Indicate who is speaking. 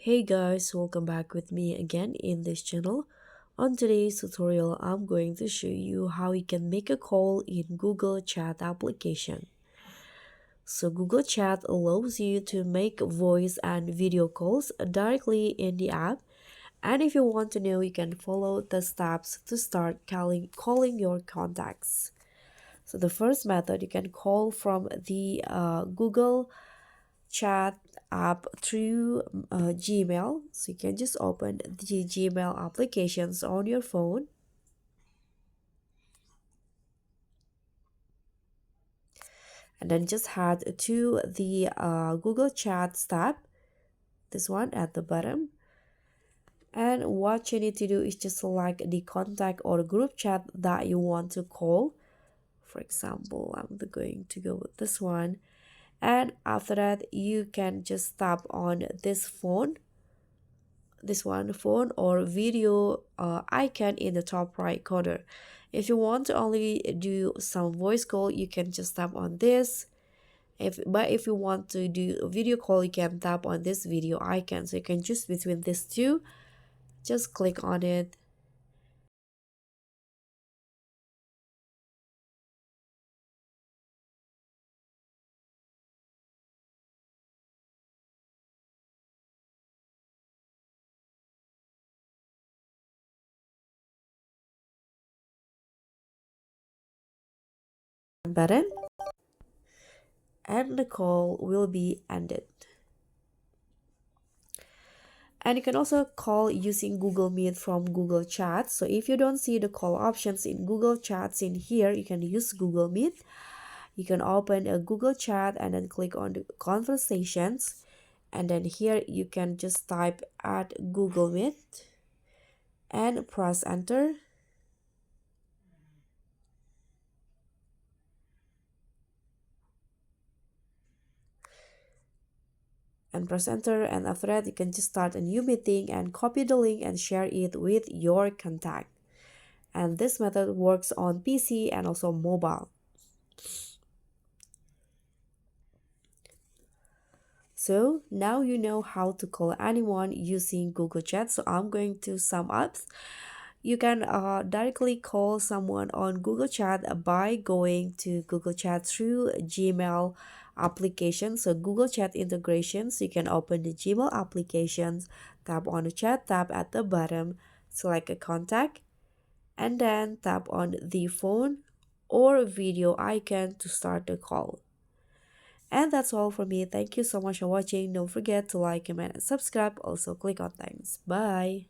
Speaker 1: Hey guys, welcome back with me again in this channel. On today's tutorial, I'm going to show you how you can make a call in Google Chat application. So Google Chat allows you to make voice and video calls directly in the app. And if you want to know, you can follow the steps to start calling your contacts. So the first method, you can call from the Google Chat app through Gmail. So you can just open the Gmail applications on your phone, and then just head to the Google Chat tab, this one at the bottom. And what you need to do is just select the contact or group chat that you want to call. For example, I'm going to go with this one. And after that, you can just tap on this one phone or video icon in the top right corner. If you want to only do some voice call, you can just tap on this. If you want to do a video call, you can tap on this video icon. So you can choose between these two. Just click on it. Button, and the call will be ended. And you can also call using Google Meet from Google Chat. So if you don't see the call options in Google Chats in here, you can use Google Meet. You can open a Google Chat and then click on the conversations. And then here you can just type at Google Meet and press enter. And press enter, and after that you can just start a new meeting and copy the link and share it with your contact. And this method works on PC and also mobile. So now you know how to call anyone using Google Chat. So I'm going to sum up. You can directly call someone on Google Chat by going to Google Chat through Gmail application. So Google Chat integrations, you can open the Gmail applications, tap on the chat tab at the bottom, select a contact, and then tap on the phone or video icon to start the call. And that's all for me. Thank you so much for watching. Don't forget to like, comment, and subscribe. Also click on thanks. Bye.